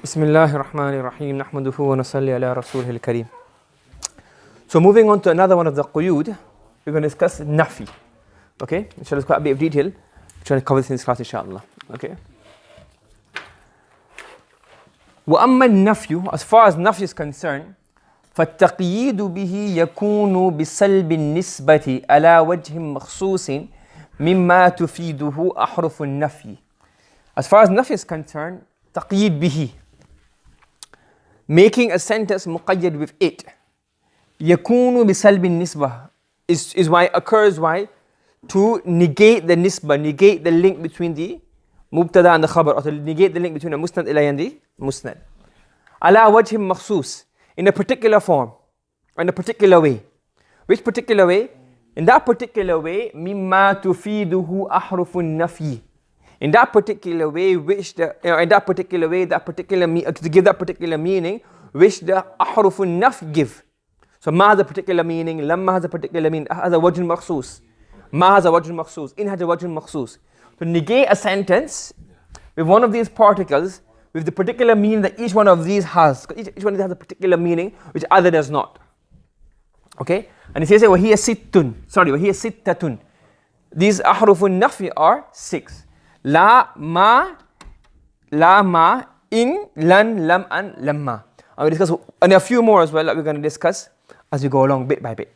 Bismillahir Rahmanir Rahim. Nahmaduhu wa nusalli ala rasulihil kareem. So moving on to another one of the quyud, we're going to discuss nafi. Okay, inshallah, it's quite a bit of detail. We're trying to cover this in this class, inshallah. Okay. وأما النفي, as far as nafi is concerned, فالتقييد به يكون بسلب النسبة على وجه مخصوص مما تفيده أحرف النفي. As far as nafi is concerned, تقييد به, making a sentence muqayyad with it, يكون بسلب النسبة is why occurs why to negate the nisbah, negate the link between the mubtada and the khabar, or to negate the link between the musnad ilay and the musnad. على وجه مخصوص, in a particular form, in a particular way. Which particular way? In that particular way, مما تفيده أحرف النفي. In that particular way, which the in that particular way, that particular to give that particular meaning, which the ahrufun naf give. So ma has a particular meaning, lamma has a particular meaning, has a wajh makhsus, ma has a wajh makhsus, in has a wajh makhsus. To negate a sentence with one of these particles, with the particular meaning that each one of these has. Each one of these has a particular meaning which other does not. Okay? And he says, وَهِيَ سِتَّةٌ. These ahrufun nafi are 6. La, ma, in, lan, lam, and lamma. And we discuss, and a few more as well that we're going to discuss as we go along bit by bit.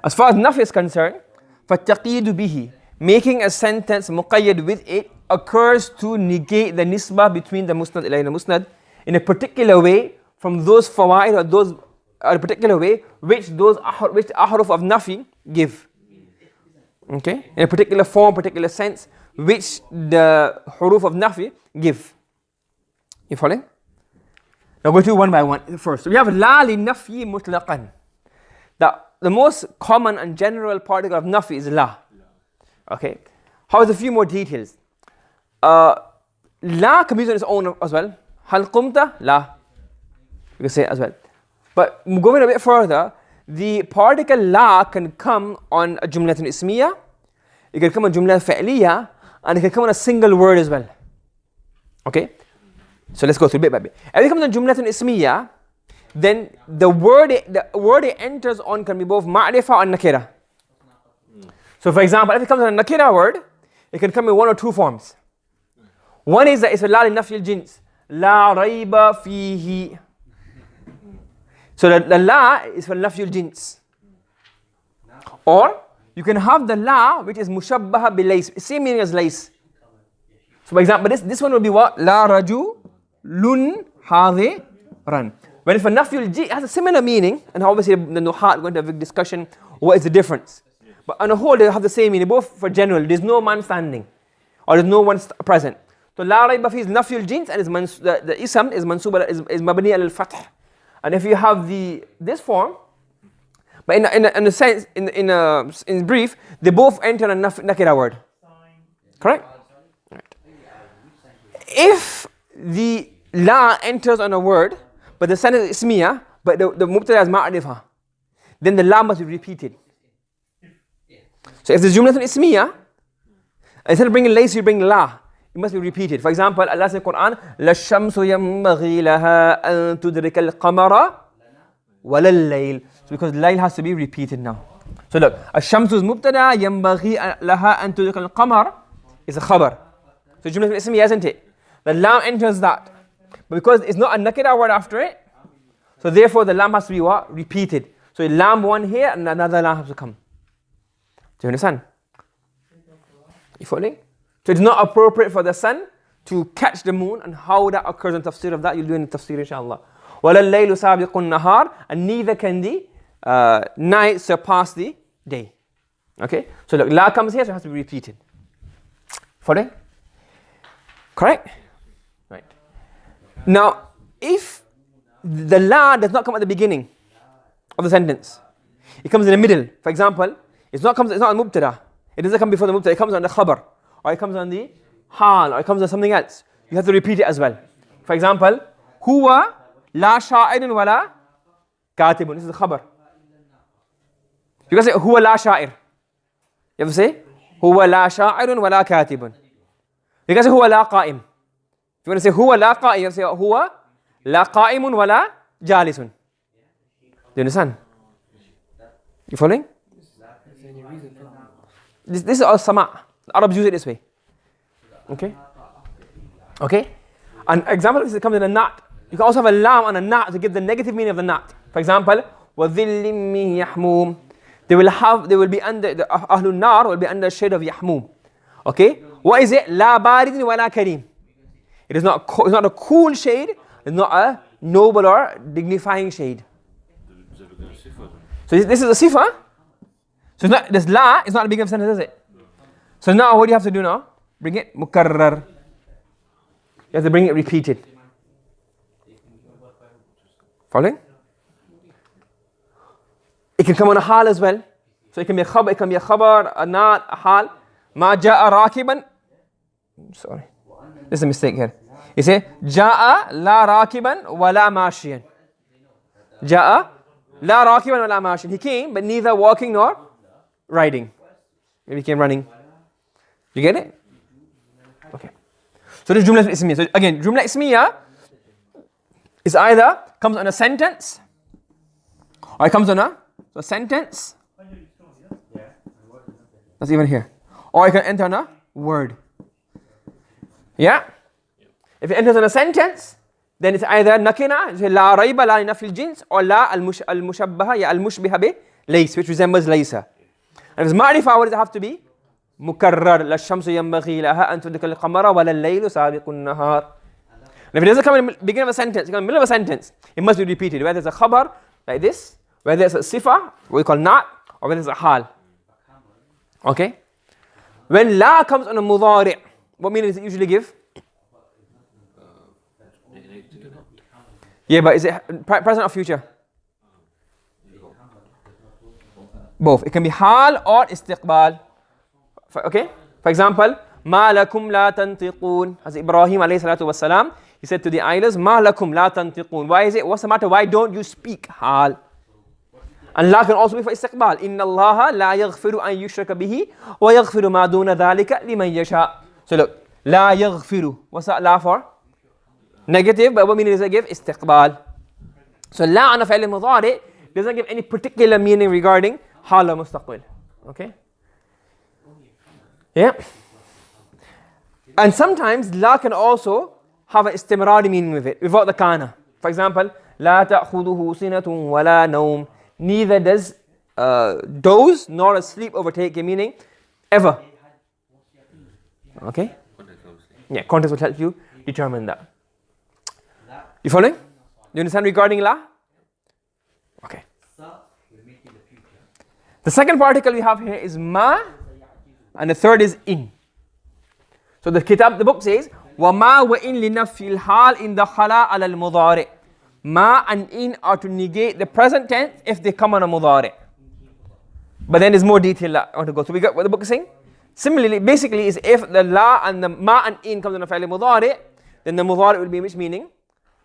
As far as nafi is concerned, فَالتَّقِيدُ بِهِ, making a sentence muqayyad with it, occurs to negate the nisbah between the musnad ilay and the musnad in a particular way from those fawaid or those, a particular way which ahruf of nafi give. Okay? In a particular form, particular sense, which the huruf of nafi give. You following? Now go to one by one. First, we have la li nafi mutlaqan. The most common and general particle of nafi is la. Okay. However, a few more details. La can be used on its own as well. Hal qumta? La. You can say it as well. But going a bit further, the particle la can come on a jumlatun ismiya, it can come on jumla fa'liya, and it can come on a single word as well. Okay? So let's go through bit by bit. If it comes on jumlatun ismiya, then the word it enters on can be both ma'rifah and nakira. So for example, if it comes on a nakira word, it can come in one or two forms. One is that it's a la li nafi al-jins. La rayba fihi. So the la is for nafi al-jins. Or you can have the la which is mushabbaha bil-lays, same meaning as lays. So for example, this one will be what? La rajulun hadiran. When it's for nafi al-jins, it has a similar meaning, and obviously the nuhat going to have a discussion what is the difference. But on the whole they have the same meaning, both for general, there's no man standing or there's no one present. So la rayba fihi is nafi al-jins, and the ism is mansuba, is mabni al-fath. And if you have this form, but in a sense, in brief, they both enter a nakira word. Correct? Right. If the la enters on a word, but the sentence is ismiya, but the mubtada is ma'rifah, then the la must be repeated. So if the jumlatun ismiya, instead of bringing lays, you bring la. It must be repeated. For example, Allah says in the Quran, "La shamsu yanbaghi laha an tudrika al-qamara wa lal-layl." So because layl has to be repeated now. So look, ash-shamsu is mubtada, yanbaghi laha an tudrika al-qamar is a khabar. So jumla ismiyya, isn't it? The lam enters that. But because it's not a nakira word after it, so therefore the lam has to be what? Repeated. So lam one here and another lam has to come. Do you understand? You following? So it's not appropriate for the sun to catch the moon, and how that occurs in tafsir of that, you'll do in the tafsir inshallah. وَلَا اللَّيْلُ سَابِقُ النَّهَارِ, and neither can the night surpass the day. Okay? So look, la comes here, so it has to be repeated. Following? Correct? Right. Now, if the la does not come at the beginning of the sentence, it comes in the middle. For example, it's not a mubtada. It doesn't come before the mubtada, it comes on the khabar, or it comes on the hal, or it comes on something else. You have to repeat it as well. For example, huwa la sha'irun wa la katibun. This is the khabar. You can say huwa la sha'ir. You have to say huwa la sha'irun wa la katibun. You can say huwa la qa'im. you want to say huwa la qa'im, you have to say huwa la qa'imun wa la jalisun. Do you understand? You following? This is all sama. Arabs use it this way. Okay? Okay? An example of this comes in a nat. You can also have a lam and a nat to give the negative meaning of the nat. For example, وَذِلِّ مِّن يَحْمُومٍ. They will be under, the Ahlul Nar will be under the shade of Yahmum. Okay? What is it? La baridin wa la kareem. It is not a cool shade. It's not a noble or dignifying shade. So this is a sifa. So it's not, this la is not a beginning of sentence, is it? So now what do you have to do now? Bring it mukarrar. You have to bring it repeated. Following? It can come on a hal as well. So it can be a khabar, a nat, a hal. Ma ja'a rakiban. Sorry. There's a mistake here. You say, ja'a la rakiban wa la mashiyan. Ja'a la rakiban wa la mashiyan. He came, but neither walking nor riding. Maybe he came running. You get it? Okay. So this is Jumla Ismiya. So again, Jumla Ismiya is either comes on a sentence or it comes on a sentence. That's even here. Or it can enter on a word. Yeah? If it enters on a sentence, then it's either nakina, la rayba la nafil jins, or la al-mushabbaha, ya al-mushbiha bi lays, which resembles laysa. And if it's ma'rifa, what does it have to be? Mukarrar, la shamsu yanbaghi laha an tudrika al-qamara wa la laylu sabiqu an-nahar. And if it doesn't come in the beginning of a sentence, it comes in the middle of a sentence, it must be repeated. Whether it's a khabar, like this, whether it's a sifa, what we call nat, or whether it's a hal. Okay? When la comes on a mudari', what meaning does it usually give? Yeah, but is it present or future? Both. It can be hal or istiqbal. Okay? For example, ma lakum la tantiqun. As Ibrahim alayhi salatu wassalam, he said to the idols, ma lakum la tantiqun. Why is it? What's the matter? Why don't you speak? Hal. And la can also be for istiqbal. Inna allaha la yaghfiru an yushraka bihi wa yaghfiru ma duna dhalika liman yasha. So look, la yaghfiru. What's that la for? Negative, but what meaning does it give? Istiqbal. So la on a fi'l mudari doesn't give any particular meaning regarding hal or mustaqbil. Okay? Yeah? And sometimes la can also have an istimrari meaning with it, without the kana. For example, la ta'khuduhu sinatun wa la nawm. Neither does doze nor a sleep overtake your meaning ever. Okay? Yeah, context will help you determine that. You following? Do you understand regarding la? Okay. The second particle we have here is ma, and the third is in. So the book says, وَمَا وَإِن لِنَفِّي الْحَالِ إِن دَخَلَا عَلَى الْمُضَارِعِ. Ma and in are to negate the present tense if they come on a mudari'. But then there's more detail I want to go. So we got what the book is saying. Similarly, basically is if the la and the ma and in comes on a fi'l mudari', then the mudari' will be which meaning?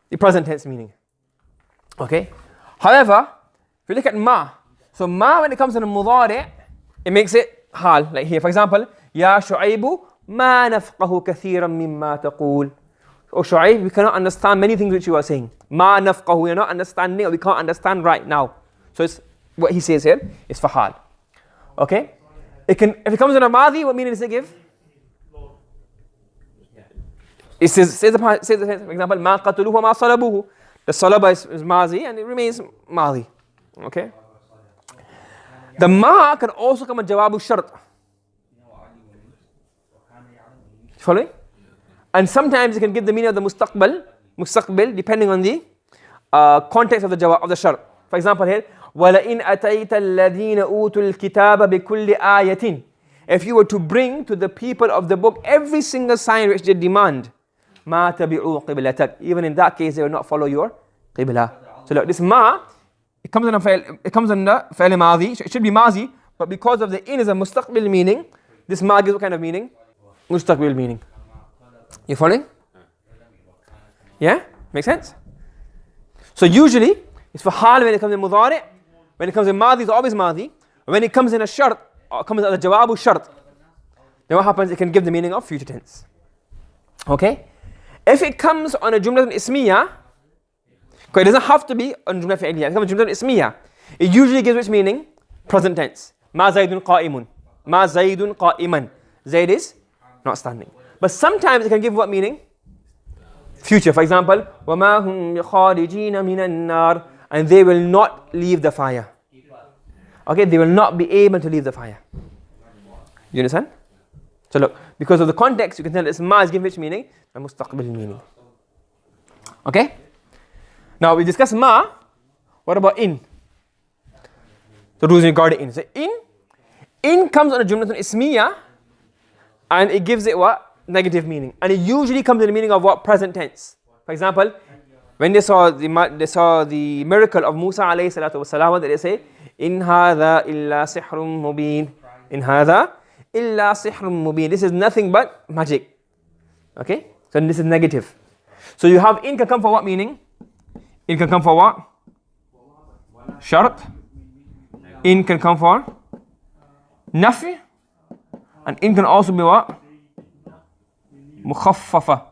The present tense meaning. Okay? However, if you look at ma, so ma when it comes on a mudari', it makes it hal. Like here, for example, Ya Shu'aybu ma nafqahu kathiran mimma taqul. Oh Shu'ayb, we cannot understand many things which you are saying. Ma nafqahu, we are not understanding, or we can't understand right now. So it's what he says here is for hal. Okay? If it comes in a madhi, what meaning does it give? It says for example, ma qatuluhu wa ma salabuhu. The salaba is madhi and it remains madhi. Okay? The ma can also come in jawabu shart. Following? And sometimes it can give the meaning of the mustaqbil, depending on the context of the jawab of the shart. For example here, وَلَئِنْ أَتَيْتَ الَّذِينَ أُوتُوا الْكِتَابَ بِكُلِّ آيَةٍ. If you were to bring to the people of the book every single sign which they demand, مَا تَبِعُوا قِبْلَتَكَ. Even in that case, they will not follow your qibla. So look, this ma, it comes in the fi'l madhi, so it should be mazi, but because of the in is a mustaqbil meaning, this ma gives what kind of meaning? Mustaqbil meaning. You following? Yeah? Make sense? So usually, it's for hal when it comes in mudari'. When it comes in madhi, it's always madhi. When it comes in a shart, or comes as a jawabu shart, then what happens? It can give the meaning of future tense. Okay? If it comes on a Jumlatun Ismiya, because it doesn't have to be on Jumla Fi'liya, it comes on Jumlatun Ismiya, it usually gives which meaning? Present tense. Ma Zaydun qa'imun. Ma Zaydun qa'iman. Zayd is not standing. But sometimes it can give what meaning? Future. For example, وَمَا هُمْ بِخَارِجِينَ مِنَ النَّارِ, and they will not leave the fire. Okay, they will not be able to leave the fire. You understand? So look, because of the context, you can tell this ma is given which meaning? A mustaqbil meaning. Okay? Now we discuss ma. What about in? The rules regarding in. So in comes on a Jumlatun Ismiya, and it gives it what? Negative meaning. And it usually comes in the meaning of what? Present tense. For example, when they saw the miracle of Musa alayhi salatu wasalam, what did they say? In hadha illa sihrun mubin. In hadha illa sihrun mubin. This is nothing but magic. Okay? So this is negative. So you have in can come for what meaning? In can come for what? Shart. In can come for nafi. And in can also be what? Mukhaffafa.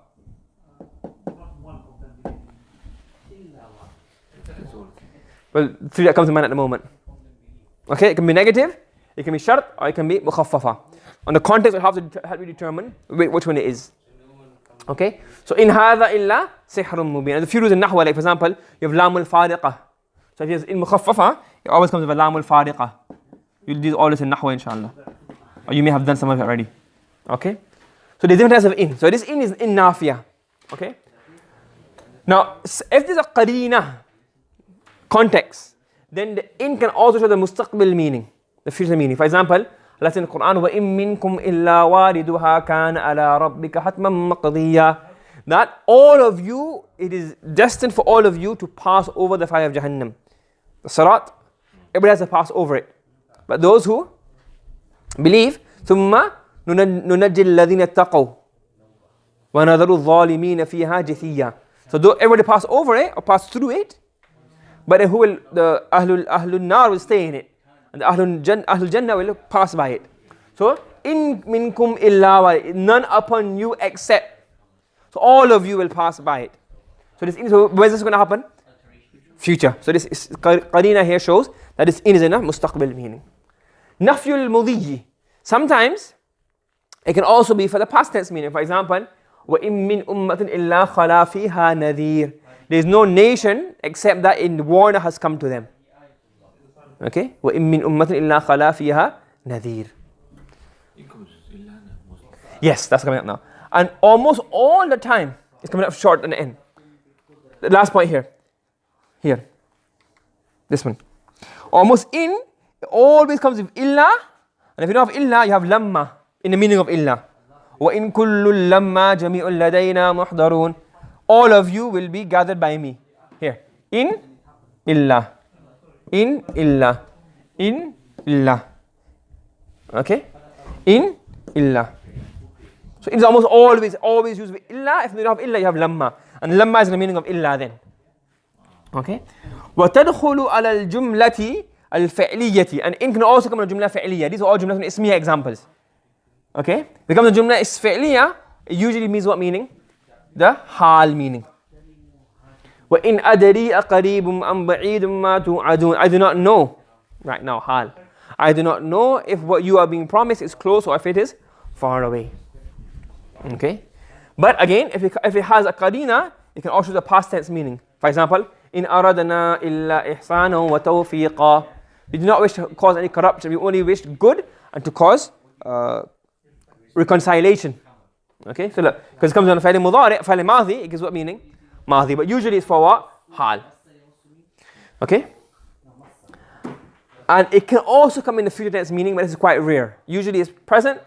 Well, three that comes to mind at the moment. Okay, it can be negative, it can be shart, or it can be mukhaffafa. On the context, we have to help you determine which one it is. Okay, so in hadha illa sihrun mubin. And the few rules in nahwa, like for example, you have lamul fariqah. So if it's in mukhaffafa, it always comes with a lamul fariqah. You'll do all this in nahwa, inshallah. Or you may have done some of it already. Okay, so there's different types of in. So this in is in nafiya. Okay, now if there's a qarina, context, then the in can also show the mustaqbil meaning, the future meaning. For example, Allah says in the Quran, وَإِن مِّنكُمْ إِلَّا وَارِدُهَا كَانَ عَلَىٰ رَبِّكَ حَتْمًا مَقْضِيًّا. That all of you, it is destined for all of you to pass over the fire of Jahannam. The Sirat, everybody has to pass over it. But those who believe, ثُمَّ نُنَجِّي الَّذِينَ اتَّقَوْا وَنَذَرُ الظَّالِمِينَ فِيهَا جِثِيًّا. So though everybody pass over it or pass through it, but who will, the Ahlul Nar will stay in it, and the Ahlul Jannah will pass by it. So, in minkum illa, none upon you except. So all of you will pass by it. So when is this going to happen? Future. So this is, qarina here shows that this in is in a mustaqbil meaning. Nafyul mudhi. Sometimes it can also be for the past tense meaning. For example, وَإِن مِّنْ أُمَّةٍ إِلَّا خَلَا فِيهَا نَذِيرٌ. There is no nation except that a warner has come to them. Okay? وَإِن مِّنْ أُمَّةٍ إِلَّا خَلَا فِيهَا نَذِيرٌ. Yes, that's coming up now. And almost all the time, it's coming up short on the end. The last point here. Here. This one. Almost in, it always comes with illa. And if you don't have illa, you have lamma in the meaning of illa. وَإِن كُلُّ لَمَّا جَمِيعٌ لَدَيْنَا مُحْضَرُونَ. All of you will be gathered by me. Here. In, illa. In, illa. In, illa. Okay? In, illa. So it's almost always used with illa. If you don't have illa, you have lamma. And lamma is the meaning of illa then. Okay? وَتَدْخُلُ عَلَى الْجُمْلَةِ الْفِعْلِيَّةِ. And in can also come on a jumla fi'liya. These are all jumla ismiya examples. Okay? Becomes a jumla is fi'liya, it usually means what meaning? The hal meaning. وَإِنْ أَدَرِي أَقَرِيبٌ أَمْ بَعِيدٌ مَا تُوعَدُونَ. I do not know. Right now, hal. I do not know if what you are being promised is close or if it is far away. Okay? But again, if it has a qarina, it can also have a past tense meaning. For example, إِنْ أَرَدْنَا إِلَّا إِحْسَانًا وَتَوْفِيقًا. We do not wish to cause any corruption. We only wish good and to cause reconciliation. Okay, so look, because it comes on a fa'il mudari', fa'il madhi, it gives what meaning? Madhi, but usually it's for what? Hal. Okay? And it can also come in the future tense meaning, but this is quite rare. Usually it's present,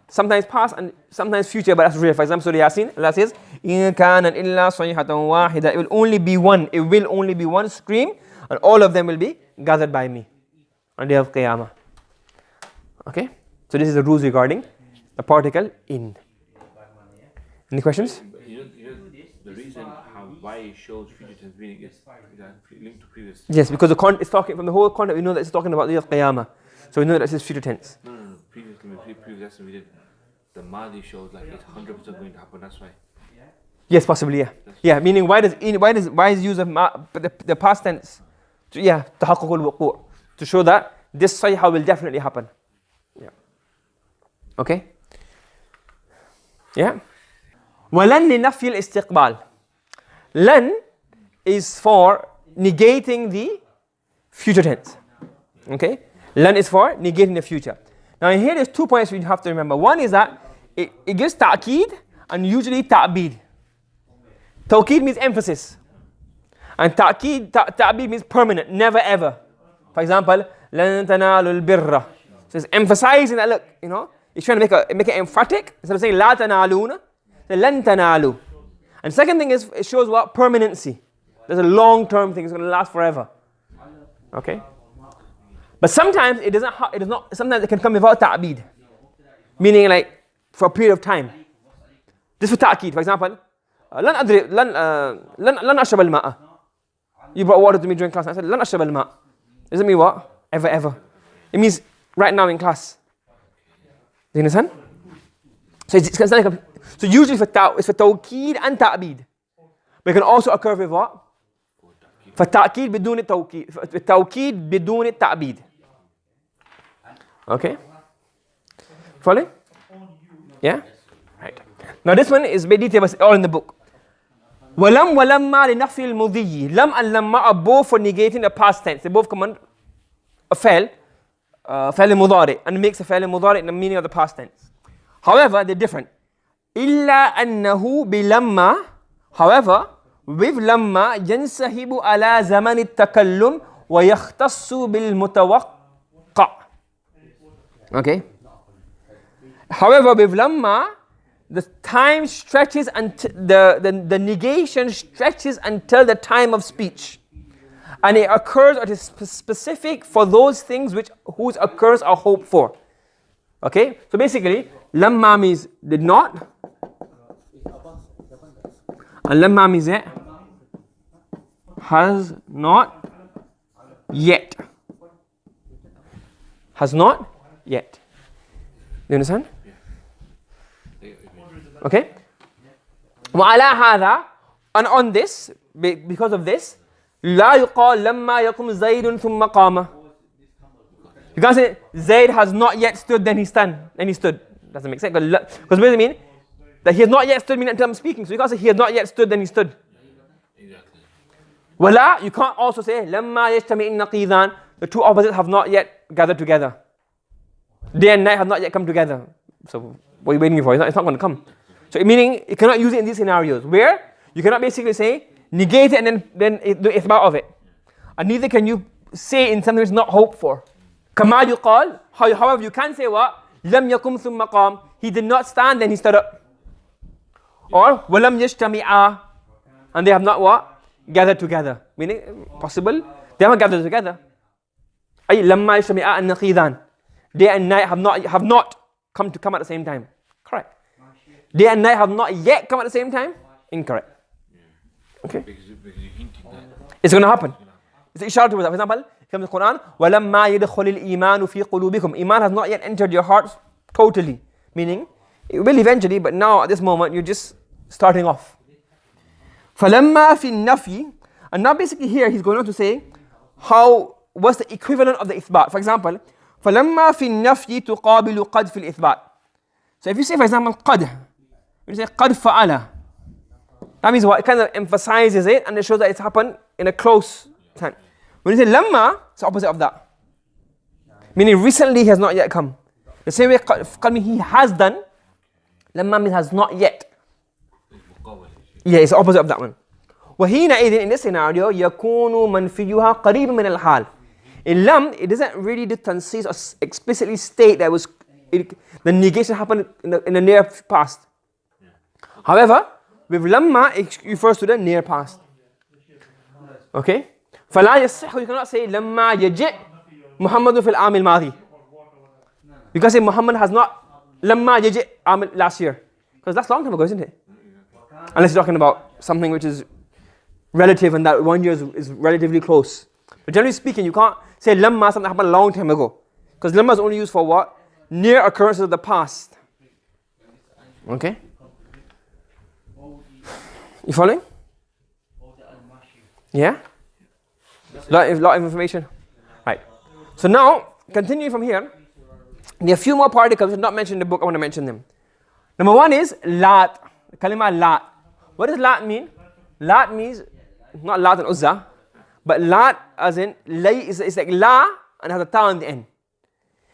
sometimes past, and sometimes future, but that's rare. For example, Surah Yasin, Allah says, إِن كَانَ إِلَّا صَيْحَةً وَاحِدَةً. It will only be one scream, and all of them will be gathered by me on the day of Qiyamah. Okay? So this is the rules regarding the particle in. Any questions? You know the reason why it shows future tense meaning is linked to previous. Yes, because it's talking from the whole context. We know that it's talking about the day of Qiyamah, so we know that it's future tense. No. Previously we did the Mahdi shows like it's 100% going to happen. That's why. Yes, possibly, yeah. Yeah, meaning why is use of the past tense? تحقق الوقوع, to show that this sayha will definitely happen. Yeah. Okay? Yeah. ولن لنفي الاستقبال. Lan is for negating the future tense. Okay? Lan is for negating the future. Now here there's 2 points we have to remember. One is that it gives ta'keed and usually ta'beed. Tawkeed means emphasis. And ta'beed means permanent, never ever. For example, لَن تَنَالُوا الْبِرَّ. So it's emphasizing that, look, you know, it's trying to make it emphatic. Instead of saying لَا تَنَالُونَ, say لَن تَنَالُوا. And second thing is, it shows what? Permanency. There's a long-term thing, it's going to last forever. Okay? But sometimes sometimes it can come without ta'beed. Meaning like, for a period of time. This for ta'keed, for example, لن أشرب الماء. You brought water to me during class. I said, لن أشرب الماء. Does it mean what? Ever, ever. It means right now in class. Do you understand? So so usually it's for tawkeed and ta'beed. But it can also occur with what? For ta'keed بدون التوكيد. For tawkeed بدون التعبيد. Okay? Follow? Yeah? Right. Now this one is very detailed, but it's all in the book. وَلَمْ وَلَمَّا لِنَفْيِ الْمُضِيِّ. Lam and lamma are both for negating the past tense. They both command a فعل مضارع, and makes a فعل مضارع in the meaning of the past tense. However, they're different. إِلَّا أَنَّهُ بِلَمَّا. However, with lamma ينسحب على زمن التكلم ويختص بالمتوقع. Okay? However, with lamma, the time stretches until the negation stretches until the time of speech. And it occurs or it is specific for those things whose occurs are hoped for. Okay? So basically, lamma means did not. And lamma means it has not yet. Has not yet. Do you understand? Okay? وعلى هذا, and on this, because of this, لا يقال لما يقوم زيد ثم قام. You can't say Zayd has not yet stood, then he stood. Doesn't make sense. Because what does it mean? That he has not yet stood means until I'm speaking. So you can't say he has not yet stood, then he stood. Exactly. ولا, you can't also say لما يجتمع النقيضان. The two opposites have not yet gathered together. Day and night have not yet come together. So what are you waiting for? It's not going to come. So meaning, you cannot use it in these scenarios where you cannot basically say, negate it and then do ithbat of it. And neither can you say in something which is not hoped for. Kama yuqal, however, you can say what? Lam yakum thumma qam. He did not stand, then he stood up. Or, walam yajtami'a. And they have not what? Gathered together. Meaning, possible, they haven't gathered together. Ay, lamma yajtami'a an-naqidan. Day and night have not come at the same time. Correct. Day and night have not yet come at the same time? Incorrect. Okay? Because you're hinting that. It's going to happen. It's ishara to that. For example, it comes in the Quran, وَلَمَّا يَدْخُلِ الْإِيمَانُ فِي قُلُوبِكُمْ. Iman has not yet entered your hearts totally. Meaning, it will eventually, but now at this moment, you're just starting off. فَلَمَّا فِي النَّفِي. And now basically here, he's going on to say, what's the equivalent of the ithbat. For example, فَلَمَّا فِي النَّفْيِ تُقَابِلُ قَدْ فِي الْإِثْبَاتِ. So if you say, for example, قَدْ, you say قَدْ فَعَلَ. That means what? It kind of emphasizes it and it shows that it's happened in a close time. When you say lamma, it's the opposite of that. Meaning recently he has not yet come. The same way qad means he has done, lamma means has not yet. Yeah, it's the opposite of that one. وَهِينَئِذٍ, in this scenario, يَكُونُ مَنْفِيُّهَا قَرِيبٌ مِنَ الْحَالِ. In lam, it doesn't really do tansis or explicitly state that the negation happened in the near past. However, with lamma, it refers to the near past. Okay? فَلَا يَصِحُ, you cannot say لَمَّا يَجِئْ مُحَمَّدٌ فِي الْعَامِ الْمَاضِي. You can say Muhammad has not لَمَّا يَجِئْ last year. Because that's a long time ago, isn't it? Unless you're talking about something which is relative and that 1 year is relatively close. But generally speaking, you can't say lamma, something happened a long time ago. Because lamma is only used for what? Near occurrences of the past. Okay? You following? Yeah? Lot of information. Right. So now, continuing from here, there are a few more particles which are not mentioned in the book. I want to mention them. Number one is lat. Kalima lat. What does lat mean? Lat means, not lat and uzza, but lat as in, it's like la and has a ta on the end.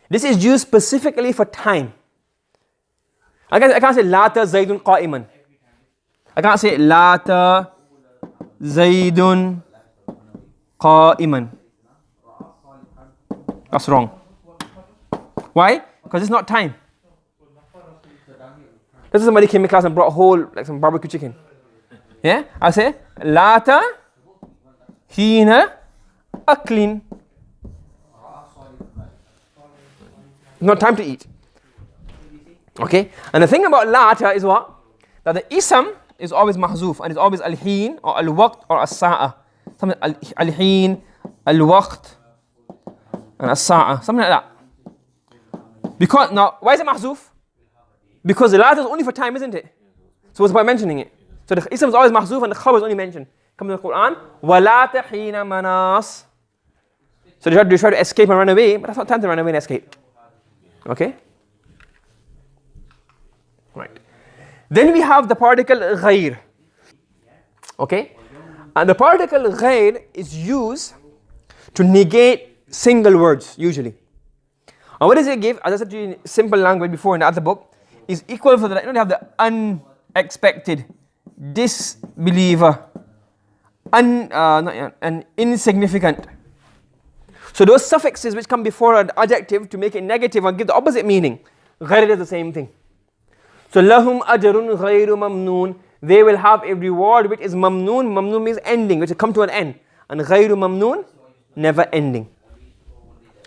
This is used specifically for time. I can't say lata zaydun qa'iman. I can't say lata zaydun qa'iman. That's wrong. Why? Because it's not time. This is somebody came in class and brought a whole, like some barbecue chicken. Yeah? I say, lata hina aklin. Not time to eat. Okay? And the thing about lata is what? That the ism is always mahzuf and it's always al-heen or al-waqt or as-sa'a. Something al-heen, al-waqt, and as-sa'a. Something like that. Because, now, why is it mahzuf? Because the lata is only for time, isn't it? So what's the point mentioning it? So the ism is always mahzuf and the khabar is only mentioned. Comes in the Quran. وَلَا تَحِينَ مَنَاس. So they try to escape and run away, but that's not time to run away and escape. Okay? Right. Then we have the particle غير. Okay? And the particle غير is used to negate single words, usually. And what does it give? As I said to you in simple language before in the other book, is equal for the, you know, you have the unexpected, disbeliever, and insignificant. So those suffixes which come before an adjective to make it negative and give the opposite meaning, غير is the same thing. So lahum ajrun ghayru mamnoon, they will have a reward which is mamnoon. Mamnoon means ending, which will come to an end, and ghayru mamnoon, never ending.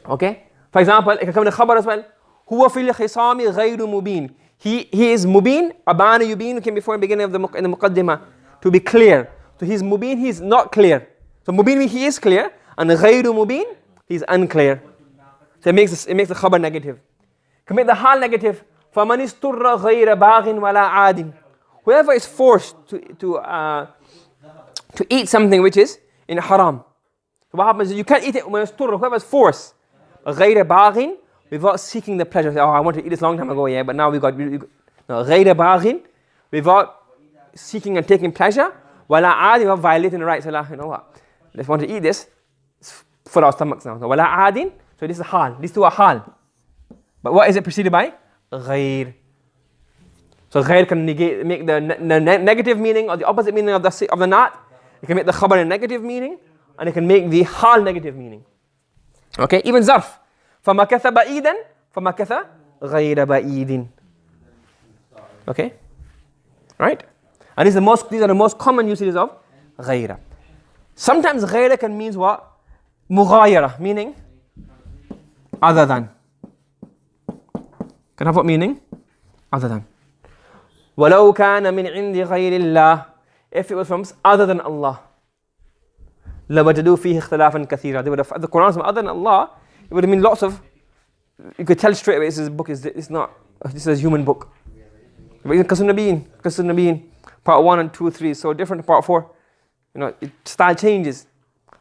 Okay? For example, it can come in the khabar as well. Huwa fil khisami ghayru mubin. He is mubin, abana yubin, who came before in the beginning of the muqaddimah, to be clear. So he's mubin, he's not clear. So mubin means he is clear, and ghayru mubin, he's unclear. So it makes the khabar negative. Can make the hal negative. فَمَنِ اسْتُرَّ غَيْرَ بَاغٍ وَلَا عَادٍ. Whoever is forced to eat something which is in haram. So what happens is you can't eat it when it's turra. Whoever is forced, غَيْرَ بَاغٍ, without seeking the pleasure. Oh, I wanted to eat this long time ago, yeah, but now we got no, غَيْرَ بَاغٍ, without seeking and taking pleasure. وَلَا عَادٍ, without violating the rights. You know what? Let's want to eat this. It's for our stomachs now. So, وَلَا عَادٍ, so this is hal. These two are hal. But what is it preceded by? غير. So غير can negate, make the negative meaning or the opposite meaning of the not. It can make the khabar a negative meaning, and it can make the hal negative meaning. Okay, even zarf. فَمَكَثَ بَعِيدًا فَمَكَثَ غَيْرَ بَعِيدٍ. Okay, right? And these are the most common usages of غير. Sometimes غير can mean what? مغايرة, meaning other than. Can have what meaning? Other than. وَلَوْ كَانَ مِنْ عِنْدِ غَيْرِ اللَّهِ, if it was from other than Allah, لَوَجَدُوا فِيهِ اخْتِلَافًا كَثِيرًا, they would have, the Quran is from other than Allah, it would have been lots of, you could tell straight away this book is not, this is a human book. But even Qasr Nabiyin, part 1 and 2, 3, so different to part 4. You know, style changes.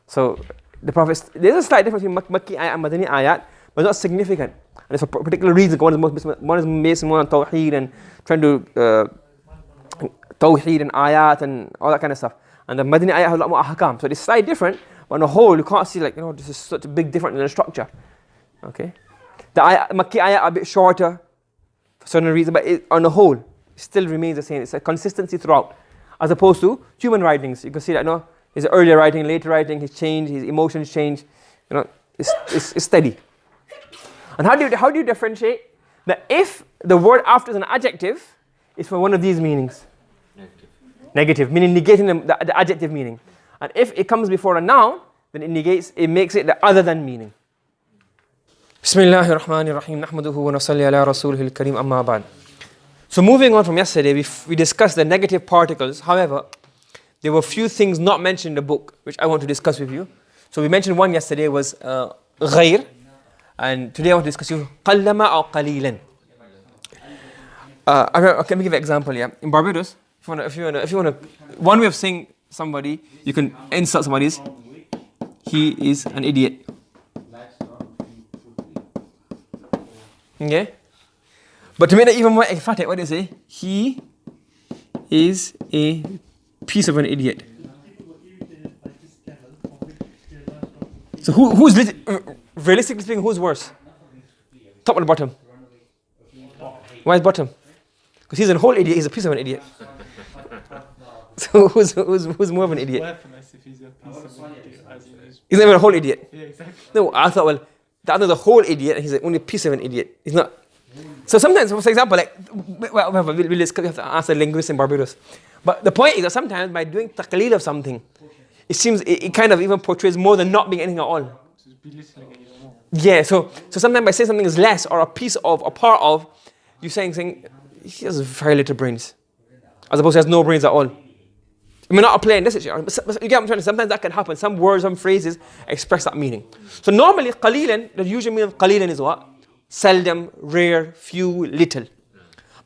So the Prophet, there's a slight difference between Makki ayat and Madani ayat, but not significant. And it's for particular reasons. One is based more on Tawheed and trying to Tawheed and ayat and all that kind of stuff. And the Madani ayat has a lot more ahkam. So it's slightly different, but on the whole, you can't see like, you know, this is such a big difference in the structure. Okay? The Makki ayat are a bit shorter for certain reasons, but on the whole, it still remains the same. It's a consistency throughout. As opposed to human writings. You can see that, no, his earlier writing, later writing, his change, his emotions change. You know, it's steady. And how do you differentiate that if the word after is an adjective, it's for one of these meanings? Negative, meaning negating the adjective meaning. And if it comes before a noun, then it makes it the other than meaning. Bismillahir Rahmanir Rahim. Nahmaduhu wa nusalli ala rasulihil kareem, amma ba'd. So moving on from yesterday, we discussed the negative particles. However, there were a few things not mentioned in the book which I want to discuss with you. So we mentioned one yesterday was غير. And today I want to discuss you قلما or قليلا. Let me give an example. Yeah, in Barbados, If you wanna, one way of saying somebody, you can insult somebody is, he is an idiot. Okay? But to make that even more emphatic, what do you say? He is a piece of an idiot. So who's realistically speaking, who's worse? Top or the bottom? Why is bottom? Because he's a whole idiot, he's a piece of an idiot. So who's more of an idiot? What happens if he's a piece of an idiot? He's not even a whole idiot. Yeah, exactly. No, I thought, well, the other's a whole idiot and he's only a piece of an idiot. He's not. So sometimes, for example, like, we'll discuss, you have to ask a linguist in Barbados. But the point is that sometimes by doing taqleed of something, it seems it kind of even portrays more than not being anything at all. So it's belittling it even more. Yeah, so sometimes by saying something is less or a piece of, a part of, you're saying he has very little brains. As opposed to has no brains at all. I mean, not apply in this situation, but you get what I'm trying to say. Sometimes that can happen. Some words, some phrases express that meaning. So normally, qalilan, the usual meaning of qalilan is what? Seldom, rare, few, little.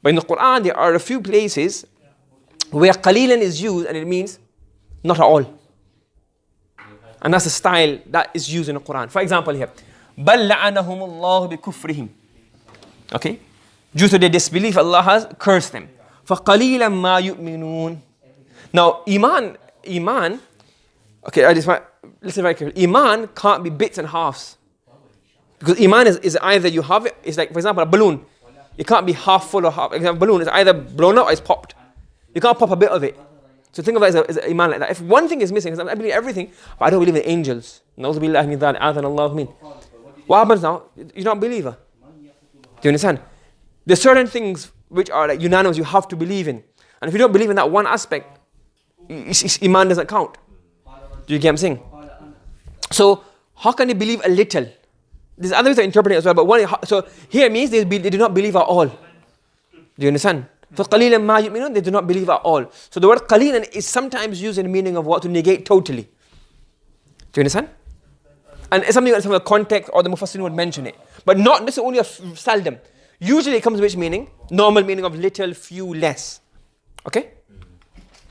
But in the Quran, there are a few places where qalilan is used and it means not at all. And that's the style that is used in the Quran. For example here, بَلْ لَعَنَهُمُ اللَّهُ بِكُفْرِهِمْ. Okay? Due to their disbelief, Allah has cursed them. فَقَلِيلًا مَا يُؤْمِنُونَ. Now, Iman, okay, listen very carefully. Iman can't be bits and halves. Because Iman is either you have it, it's like, for example, a balloon. It can't be half full or half. A balloon is either blown up or it's popped. You can't pop a bit of it. So think of it as Iman like that. If one thing is missing, because I believe everything, but I don't believe in angels. What happens now? You're not a believer. Do you understand? There's certain things which are like unanimous you have to believe in. And if you don't believe in that one aspect, Iman doesn't count. Do you get what I'm saying? So, how can they believe a little? There's other ways of interpreting it as well, but one, so here means they do not believe at all. Do you understand? So, قَلِيلًا مَا يُؤْمِنُونَ, they do not believe at all. So, the word قَلِيلًا is sometimes used in the meaning of what? To negate totally. Do you understand? And it's something that's from the context or the Mufassirin would mention it. But not, this is only a seldom. Usually it comes with which meaning? Normal meaning of little, few, less. Okay?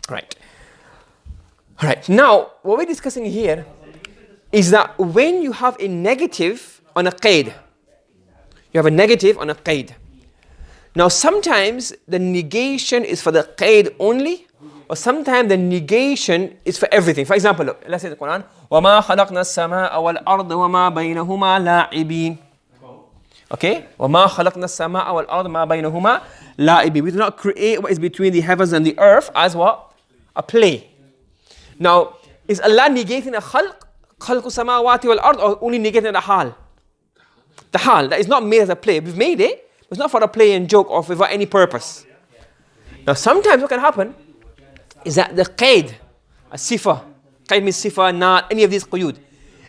Right. Alright, now what we're discussing here is that when you have a negative on a qaid, you have a negative on a qaid. Now sometimes the negation is for the qaid only, or sometimes the negation is for everything. For example, look, let's say the Quran, وَمَا خَلَقْنَا السَّمَاءَ وَالْأَرْضَ وَمَا بَيْنَهُمَا لَاعِبِينَ. Okay? وَمَا خَلَقْنَا السَّمَاءَ وَالْأَرْضَ وَمَا بَيْنَهُمَا لَاعِبِينَ. We do not create what is between the heavens and the earth as what? A play. Now, is Allah negating the khalq samawati wal ard, or only negating the hal? The hal, that is not made as a play. We've made it, but it's not for a play and joke or without any purpose. Now, sometimes what can happen is that the qaid, a sifa, qaid means sifa, not any of these quyud,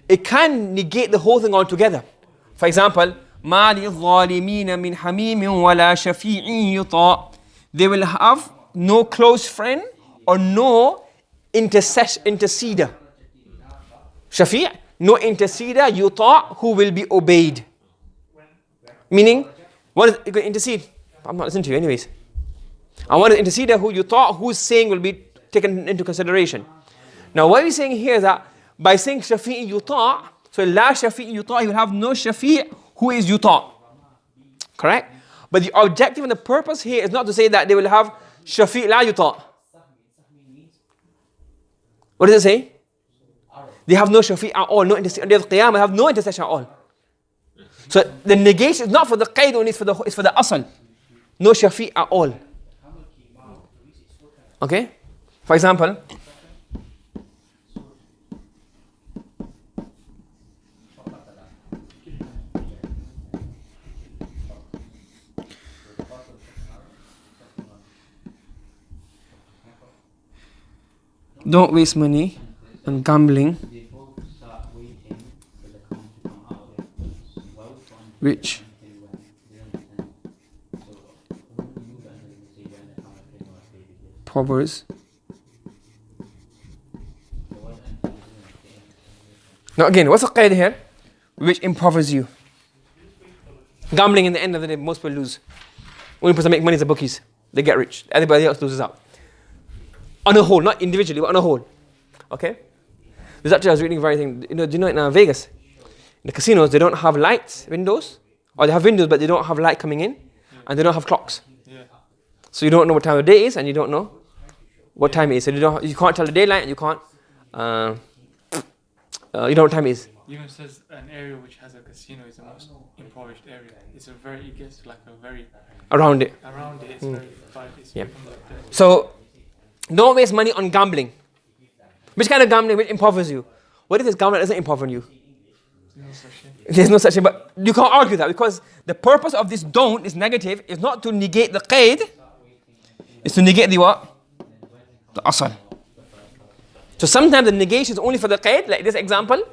it can negate the whole thing altogether. For example, مَا لِلظَّالِمِينَ مِنْ حَمِيمٍ وَلَا شَفِيعٍ يُطَاعٍ. They will have no close friend or no interceder. Shafi', no interceder, yuta', who will be obeyed. Meaning, what is it going to intercede? I'm not listening to you anyways. I want an interceder who yuta', whose saying will be taken into consideration. Now what we're saying here is that by saying shafi' yuta', so la shafi' yuta', you will have no shafi' who is yuta'. Correct? But the objective and the purpose here is not to say that they will have shafi' la yuta'. What does it say? They have no shafi' at all, no intercession. On the day of Qiyamah, have no intercession at all. So the negation is not for the qaid only, it's for the asal. No shafi' at all. Okay? For example, don't waste money on gambling, which impovers. Now again, what's the qaid here? Which impovers you. Gambling in the end of the day, most people lose. Only person make money is the bookies. They get rich. Everybody else loses out. On a whole, not individually, but on a whole. Okay? There's actually, I was reading very thing, do you know in Vegas, in the casinos, they don't have lights, windows, or they have windows, but they don't have light coming in, and they don't have clocks. Yeah. So you don't know what time of day it is, and you don't know what time it is. So you can't tell the daylight, and you can't, you know what time it is. Even says an area which has a casino is the most impoverished area. It gets to like a very Around it. it's very but it's Yeah. become like the, So, don't waste money on gambling. Which kind of gambling will impoverish you? What if this gambling doesn't impoverish you? no such thing. There's no such thing, but you can't argue that because the purpose of this don't is negative, is not to negate the qaid, it's to negate the what? The asal. So sometimes the negation is only for the qaid, like this example,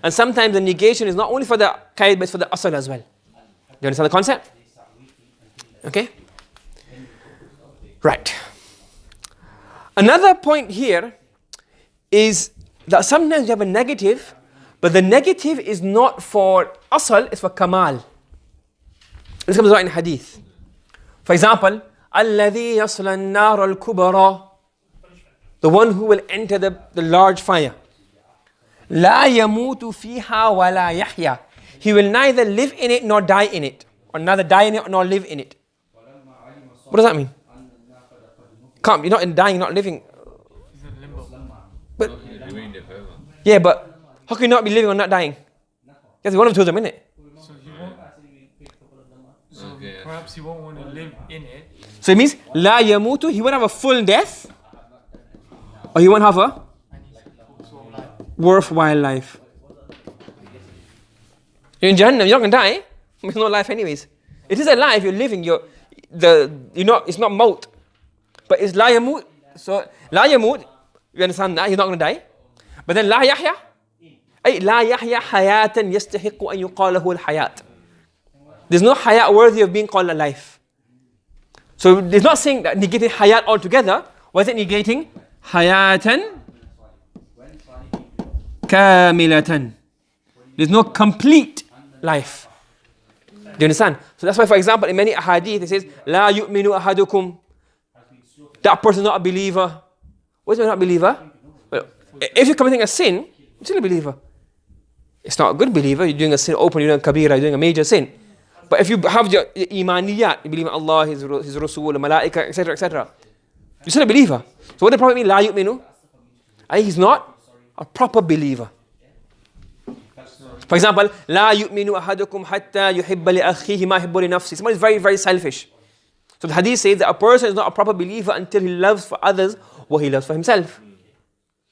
and sometimes the negation is not only for the qaid, but it's for the asal as well. Do you understand the concept? Okay? Right. Another point here is that sometimes you have a negative, but the negative is not for asal, it's for kamal. This comes right in hadith. For example, الَّذِي يَصْلَ النَّارَ الْكُبْرَى, the one who will enter the large fire. لَا يَمُوتُ فِيهَا وَلَا يَحْيَى, he will neither live in it nor die in it, or neither die in it nor live in it. What does that mean? Can't, you're not dying, you're not living. It's in limbo. But Remain there forever. yeah, but how can you not be living or not dying? Yes, one of the two of them, isn't it? So he won't. So Okay. perhaps he won't want to live in it. So it means la yamutu, he won't have a full death, or he won't have a And he's also alive. worthwhile life. You're in Jahannam, you're not gonna die. There's no life anyways. It is a life, you're living, it's not maut. But it's la yamut. So la yamut, you understand that, he's not gonna die. But then la yahya, ay la yahya hayatan yastahiqu an yuqalahu al-hayat. There's no hayat worthy of being called a life. So it's not saying that negating hayat altogether. Was it negating hayatan kamilatan? There's no complete life. Do you understand? So that's why, for example, in many ahadith it says, La yu'minu ahadukum. That person is not a believer. What is not a believer? Well, if you're committing a sin, you're still a believer. It's not a good believer. You're doing a sin open, you're doing a kabira, you're doing a major sin. But if you have your imaniyat, you believe in Allah, His Rasul, Malaika, etc., etc., you're still a believer. So what does the Prophet mean, La yu'minu? He's not a proper believer. For example, La yu'minu ahadukum hatta yuhibba li akhihi ma yuhibbu li nafsi. Someone is very, very selfish. So the hadith says that a person is not a proper believer until he loves for others what he loves for himself.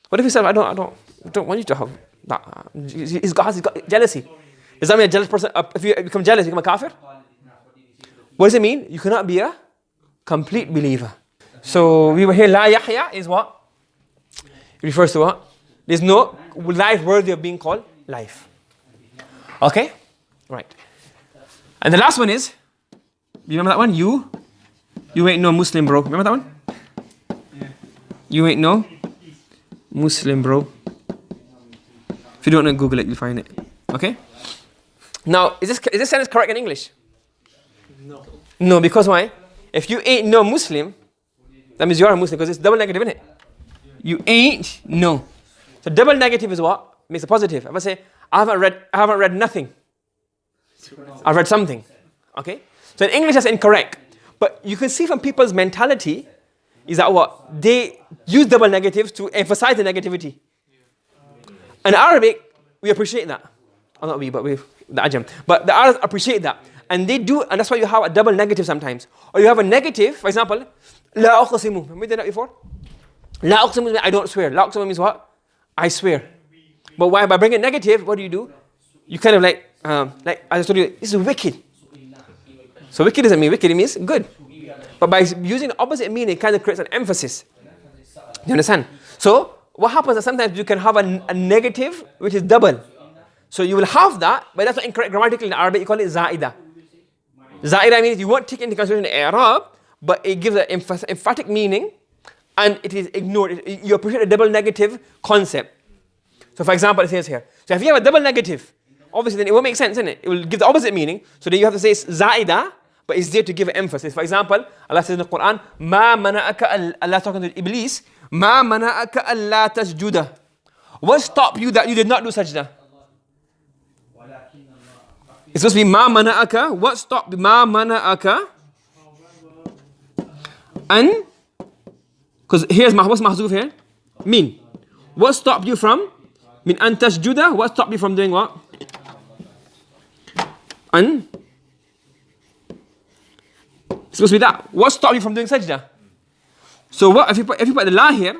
What if he says, I don't want you to have that. He's got jealousy. Does that mean a jealous person, if you become jealous, you become a kafir? What does it mean? You cannot be a complete believer. So we were here, La Yahya is what? It refers to what? There's no life worthy of being called life. Okay? Right. And the last one is, you remember that one? You ain't no Muslim, bro. Remember that one? Yeah. You ain't no Muslim, bro. If you don't know, Google it, you'll find it. Okay? Now, is this sentence correct in English? No. No, because why? If you ain't no Muslim, that means you're a Muslim, because it's double negative, isn't it? You ain't no. So double negative is what? Makes a positive. If I say, I haven't read nothing. I've read something. Okay? So in English that's incorrect. But you can see from people's mentality is that what? They use double negatives to emphasize the negativity. In Arabic, we appreciate that. Oh, not we, but the Ajam. But the Arabs appreciate that. And they do, and that's why you have a double negative sometimes. Or you have a negative, for example, La uqsimu. Remember that before? La uqsimu means I don't swear. La uqsimu means what? I swear. But why? By bringing negative, what do? You kind of like I told you, this is wicked. So wicked doesn't mean wicked, it means good. But by using the opposite meaning, it kind of creates an emphasis. You understand? So what happens is sometimes you can have a negative which is double. So you will have that, but that's not incorrect grammatically in Arabic, you call it za'ida. Za'ida means you won't take into consideration the Arab, but it gives an emphatic meaning and it is ignored. You appreciate a double negative concept. So for example, it says here, so if you have a double negative, obviously then it won't make sense, isn't it? It will give the opposite meaning. So then you have to say za'ida, but it's there to give emphasis. For example, Allah says in the Quran, Ma mana'aka, Allah talking to Iblis, Ma mana'aka alla tasjuda. What stopped you that you did not do sajda? It's supposed to be Ma mana'aka. What stopped Ma mana'aka? And, because here's what's mahzuf here? Min. What stopped you from? Min an tasjuda. What stopped you from doing what? An. It's supposed to be that. What stopped you from doing sajda? So what if you put the la here,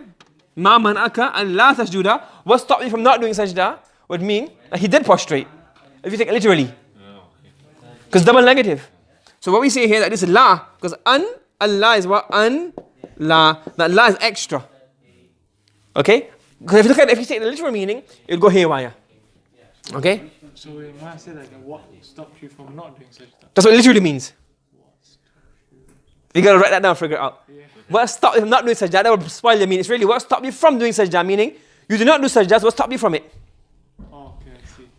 ma man'aka and la tasjuda, what stopped you from not doing sajda would mean that he did prostrate. If you take it literally. Because double negative. So what we say here that this is la, because an, Allah is what? An, la. That la is extra. Okay? Because if you take the literal meaning, it'll go haywire. Okay? So we might say that what stopped you from not doing sajda? That's what it literally means. You gotta write that down and figure it out. Yeah. What stopped you from not doing sajda? That will spoil the meaning. It's really what stopped you from doing sajda, meaning you did not do sajda, so what stopped you from it? Oh, okay, I see.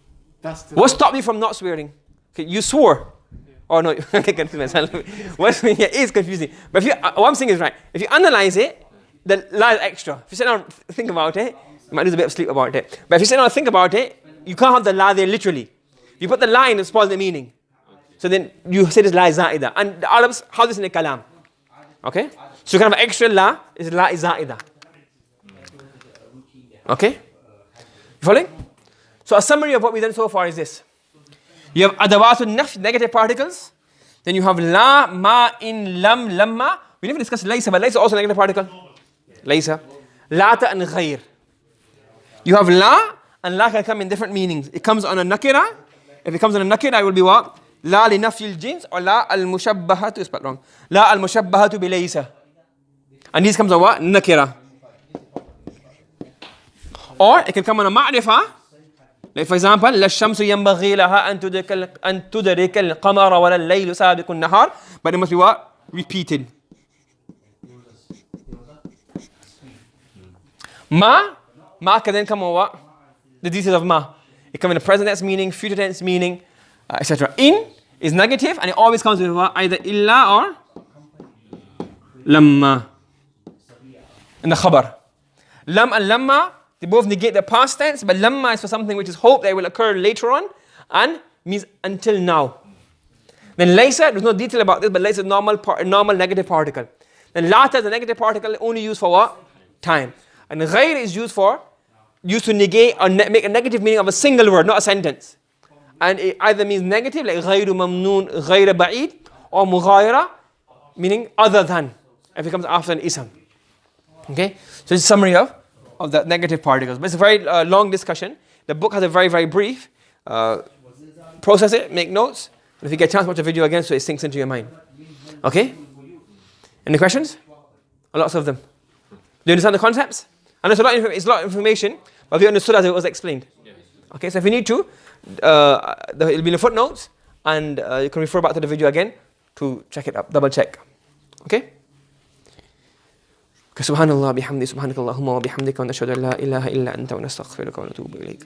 That's the What stopped you from not swearing? Okay, you swore. Yeah. Oh no, I get confused myself. It is confusing. But if what I'm saying is right. If you analyze it, the lie is extra. If you sit down and think about it, you might lose a bit of sleep about it. But if you sit down and think about it, you can't have the la there literally. You put the la in, it spoils the meaning. So then you say this la is za'ida. And the Arabs have this in the kalam. Okay? So you can have extra la, is la is za'ida. Okay? You following? So a summary of what we've done so far is this. You have adawatul nafy, negative particles. Then you have la, ma, in, lam, lamma. We never discussed laysa, but laysa also a negative particle. Laysa. Lata and ghayr. You have la, and la can come in different meanings. It comes on a nakira. If it comes on a nakira, it will be what? La li nafyi al-jins or la al-mushabbahatu. Spelled wrong. La al-mushabbahatu bi laysa. And these comes on what? Nakira. Or it can come on a ma'rifah. Like for example, la shamsu yanbaghi laha an tudrika al-qamara wa al-laylu sabiqu an-nahar. But it must be what? Repeated. Ma can then come on what? The details of ma. It comes in the present tense meaning, future tense meaning, etc. In is negative and it always comes with what? Either illa or lamma. In the khabar. Lam and lamma, they both negate the past tense, but lamma is for something which is hope that it will occur later on and means until now. Then laysa, there's no detail about this, but laysa is normal negative particle. Then lata is a negative particle only used for what? Time. And ghayr is used to negate or make a negative meaning of a single word, not a sentence. And it either means negative, like ghayru mamnoon, ghayra ba'id, or mughayra, meaning other than, if it comes after an ism. Okay? So it's a summary of the negative particles. But it's a very long discussion. The book has a very, very brief. Process it, make notes. And if you get a chance, watch the video again so it sinks into your mind. Okay? Any questions? Lots of them. Do you understand the concepts? And it's a lot of information, but have you understood as it was explained? Yes. Okay, so if you need to, it'll be in the footnotes, and you can refer back to the video again to check it up, double check. Okay? Subhanallah bihamdi, subhanakallahumma wa bihamdika, wa nashhadu an la ilaha illa anta wa nastaghfiruka wa natubu ilayk.